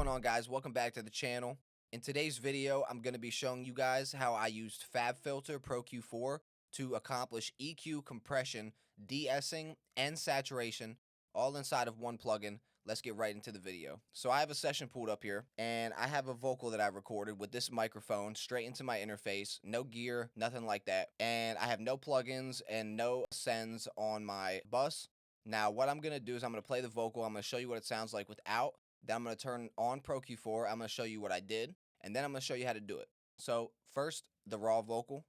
going on, guys? Welcome back to the channel. In today's video, I'm going to be showing you guys how I used FabFilter Pro-Q4 to accomplish EQ, compression, de-essing, and saturation all inside of one plugin. Let's get right into the video. So I have a session pulled up here, and I have a vocal that I recorded with this microphone straight into my interface, no gear, nothing like that. And I have no plugins and no sends on my bus. Now, what I'm going to do is I'm going to play the vocal. I'm going to show you what it sounds like without. Then I'm going to turn on Pro-Q4. I'm going to show you what I did, and then I'm going to show you how to do it. So first, the raw vocal.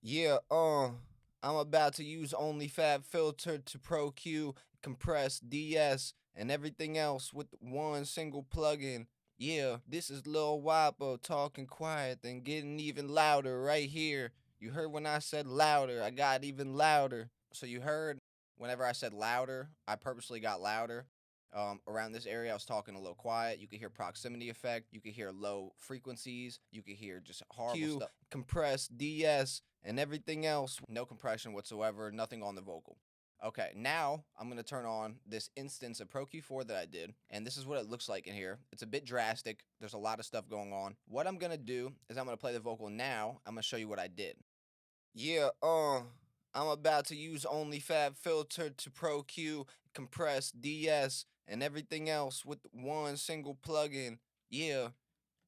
Yeah, I'm about to use only FabFilter to Pro-Q, compress, de-ess, and everything else with one single plugin. Yeah, this is Lil Wapo talking quiet and getting even louder right here. You heard when I said louder, I got even louder. So you heard whenever I said louder, I purposely got louder. Around this area, I was talking a little quiet. You could hear proximity effect. You could hear low frequencies. You could hear just horrible stuff. Compress, de-ess, and everything else. No compression whatsoever. Nothing on the vocal. Okay, now I'm going to turn on this instance of Pro-Q4 that I did, and this is what it looks like in here. It's a bit drastic. There's a lot of stuff going on. What I'm going to do is I'm going to play the vocal now. I'm going to show you what I did. Yeah, I'm about to use only FabFilter to Pro-Q, compress, de-ess, and everything else with one single plugin. Yeah,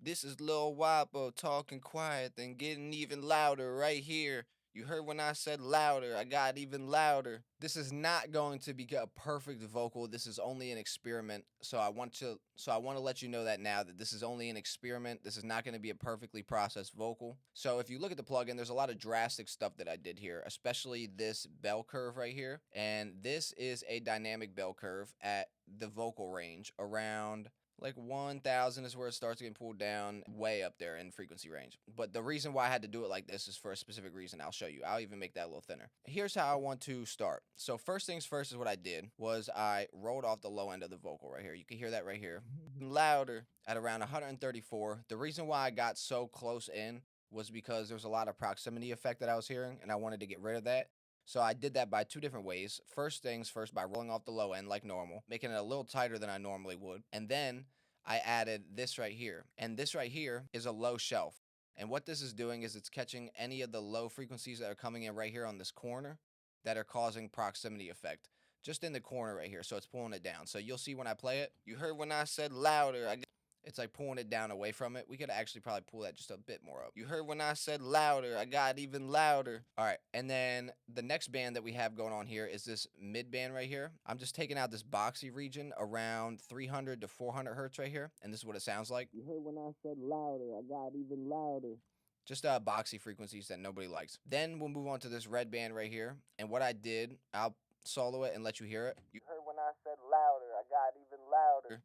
this is Lil Wapo talking quiet and getting even louder right here. You heard when I said louder, I got even louder. This is not going to be a perfect vocal. This is only an experiment. So I want to let you know that now, that this is only an experiment. This is not going to be a perfectly processed vocal. So if you look at the plugin, there's a lot of drastic stuff that I did here, especially this bell curve right here. And this is a dynamic bell curve at the vocal range around like 1,000 is where it starts getting pulled down, way up there in frequency range. But the reason why I had to do it like this is for a specific reason. I'll show you. I'll even make that a little thinner. Here's how I want to start. So first things first is what I did was I rolled off the low end of the vocal right here. You can hear that right here. Louder at around 134. The reason why I got so close in was because there was a lot of proximity effect that I was hearing, and I wanted to get rid of that. So I did that by two different ways. First things first, by rolling off the low end like normal, making it a little tighter than I normally would. And then I added this right here. And this right here is a low shelf. And what this is doing is it's catching any of the low frequencies that are coming in right here on this corner that are causing proximity effect. Just in the corner right here. So it's pulling it down. So you'll see when I play it. You heard when I said louder, it's like pulling it down away from it. We could actually probably pull that just a bit more up. You heard when I said louder, I got even louder. All right, and then the next band that we have going on here is this mid band right here. I'm just taking out this boxy region around 300 to 400 hertz right here, and this is what it sounds like. You heard when I said louder, I got even louder. Just boxy frequencies that nobody likes. Then we'll move on to this red band right here, and what I did, I'll solo it and let you hear it. You heard when I said louder, I got even louder.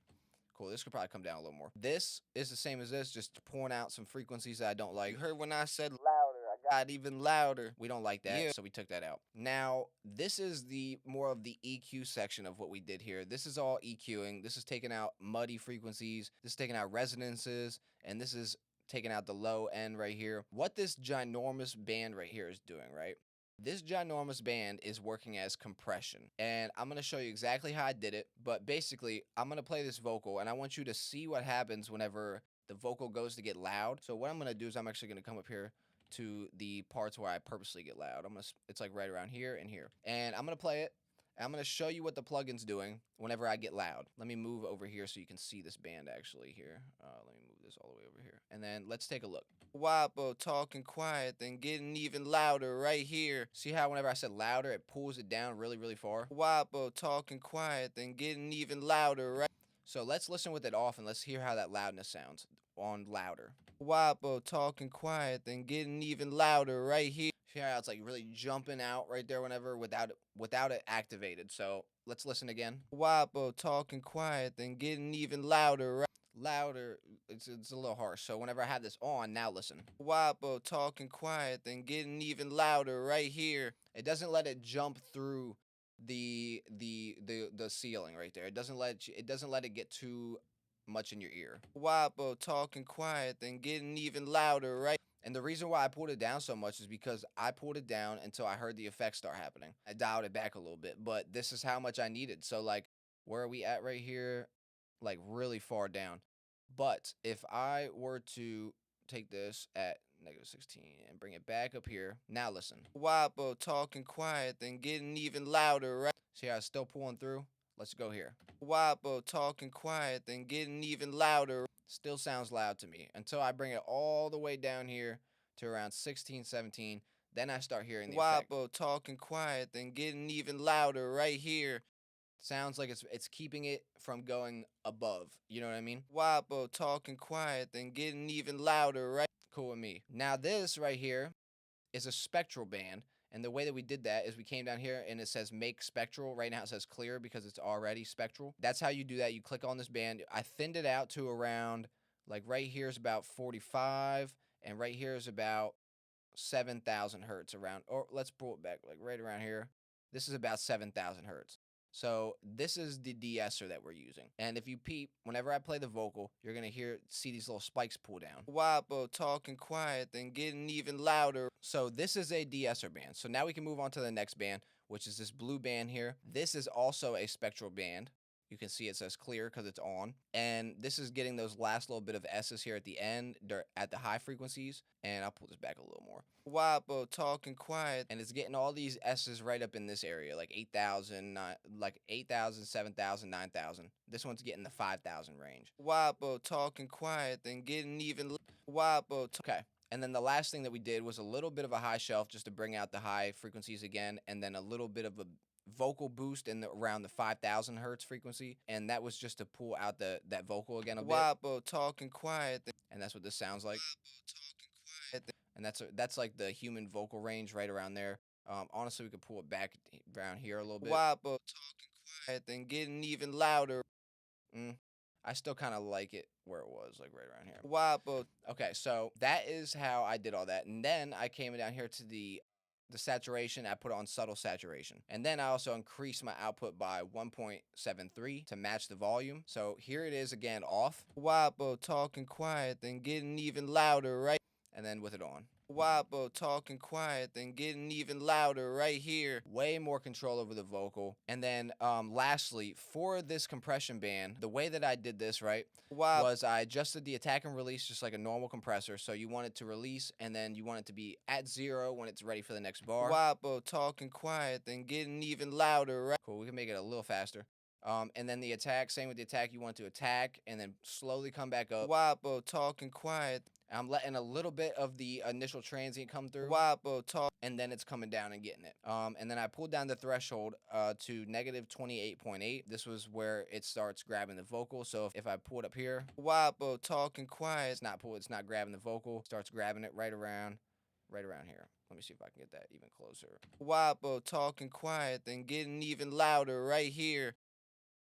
Cool, this could probably come down a little more. This is the same as this, just pouring out some frequencies that I don't like. You heard when I said louder, I got even louder. We don't like that, so we took that out. Now, this is the more of the EQ section of what we did here. This is all EQing. This is taking out muddy frequencies. This is taking out resonances, and this is taking out the low end right here. What this ginormous band right here is doing, right? This ginormous band is working as compression, and I'm going to show you exactly how I did it, but basically, I'm going to play this vocal, and I want you to see what happens whenever the vocal goes to get loud. So what I'm going to do is I'm actually going to come up here to the parts where I purposely get loud. It's like right around here and here, and I'm going to play it. I'm going to show you what the plugin's doing whenever I get loud. Let me move over here so you can see this band actually here. Let me move this all the way over here. And then let's take a look. Wapo talking quiet and getting even louder right here. See how whenever I said louder, it pulls it down really, really far? Wapo talking quiet and getting even louder right. So let's listen with it off and let's hear how that loudness sounds on louder. Wapo talking quiet and getting even louder right here. See how it's like really jumping out right there whenever without it activated. So let's listen again. Wapo talking quiet and getting even louder right. Louder, it's a little harsh. So whenever I have this on, now listen. Wapo talking quiet and getting even louder right here. It doesn't let it jump through the ceiling right there. It doesn't let it get too much in your ear. Wapo talking quiet and getting even louder right. And the reason why I pulled it down so much is because I pulled it down until I heard the effects start happening. I dialed it back a little bit, but this is how much I needed. So like, where are we at right here? like really far down. But if I were to take this at -16 and bring it back up here, now listen. Wabo talking quiet, then getting even louder, right? See how it's still pulling through? Let's go here. Wabo talking quiet, then getting even louder. Still sounds loud to me until I bring it all the way down here to around 16, 17. Then I start hearing the effect. Wabo talking quiet, then getting even louder right here. Sounds like it's keeping it from going above. You know what I mean? Wabo talking quiet, then getting even louder, right? Cool with me. Now this right here is a spectral band. And the way that we did that is we came down here and it says make spectral. Right now it says clear because it's already spectral. That's how you do that. You click on this band. I thinned it out to around, like right here is about 45 and right here is about 7,000 hertz around, or let's pull it back like right around here. This is about 7,000 hertz. So this is the de-esser that we're using. And if you peep, whenever I play the vocal, you're going to see these little spikes pull down. Wabo talking quiet, then getting even louder. So this is a de-esser band. So now we can move on to the next band, which is this blue band here. This is also a spectral band. You can see it says clear because it's on. And this is getting those last little bit of S's here at the end at the high frequencies. And I'll pull this back a little more. Wabo talking quiet. And it's getting all these S's right up in this area, like 8,000, like 8,000, 7,000, 9,000. This one's getting the 5,000 range. Wabo talking quiet, then getting even Wabo. Okay. And then the last thing that we did was a little bit of a high shelf just to bring out the high frequencies again. And then a little bit of a vocal boost in around the 5,000 hertz frequency, and that was just to pull out that vocal again a bit. Wabo talking quiet, and that's what this sounds like. And that's like the human vocal range right around there. Honestly, we could pull it back around here a little bit. Wabo talking quiet, then getting even louder. I still kind of like it where it was, like right around here. Wabo. Okay, so that is how I did all that, and then I came down here to the saturation. I put on subtle saturation. And then I also increased my output by 1.73 to match the volume. So here it is again off. Wabo talking quiet, then getting even louder, right? And then with it on. Wabo talking quiet, then getting even louder right here. Way more control over the vocal. And then lastly, for this compression band, the way that I did this, right, was I adjusted the attack and release just like a normal compressor. So you want it to release and then you want it to be at 0 when it's ready for the next bar. Wabo talking quiet, then getting even louder, right? Cool, we can make it a little faster. And then the attack, same with the attack, you want to attack and then slowly come back up. Wabo talking quiet. I'm letting a little bit of the initial transient come through. Wabo talk, and then it's coming down and getting it. And then I pulled down the threshold to -28.8. This was where it starts grabbing the vocal. So if I pull it up here, Wabo talking quiet. It's not grabbing the vocal. Starts grabbing it right around here. Let me see if I can get that even closer. Wabo talking quiet, then getting even louder right here.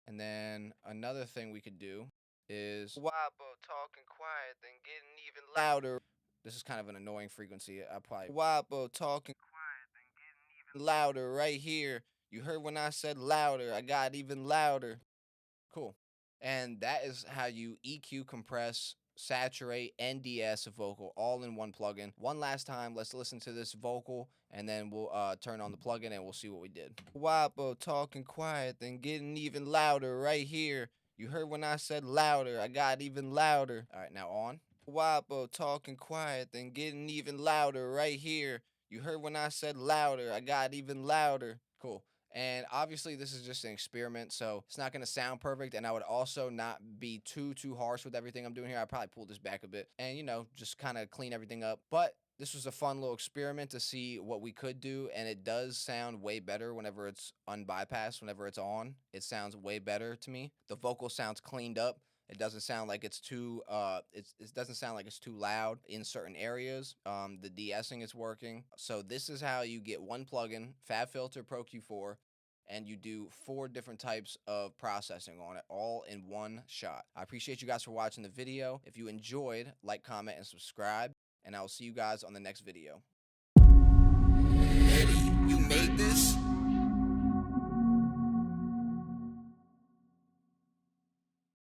And then another thing we could do is Wabo talking quiet, then getting even louder. This is kind of an annoying frequency. I probably Wabo talking quiet, then getting even louder right here. You heard when I said louder, I got even louder. Cool. And that is how you EQ, compress, saturate, and de-ess a vocal all in one plugin. One last time, let's listen to this vocal, and then we'll turn on the plugin and we'll see what we did. Wabo talking quiet, then getting even louder right here. You heard when I said louder, I got even louder. All right, now on. Wabo talking quiet, then getting even louder right here. You heard when I said louder, I got even louder. Cool. And obviously this is just an experiment, so it's not going to sound perfect, and I would also not be too harsh with everything I'm doing here. I'd probably pull this back a bit and, you know, just kind of clean everything up. But this was a fun little experiment to see what we could do, and it does sound way better whenever it's unbypassed. Whenever it's on, it sounds way better to me. The vocal sounds cleaned up. It doesn't sound like it's too it doesn't sound like it's too loud in certain areas. The de-essing is working. So this is how you get one plugin, FabFilter Pro-Q4, and you do 4 different types of processing on it, all in one shot. I appreciate you guys for watching the video. If you enjoyed, like, comment, and subscribe, and I will see you guys on the next video. Eddie, you made this?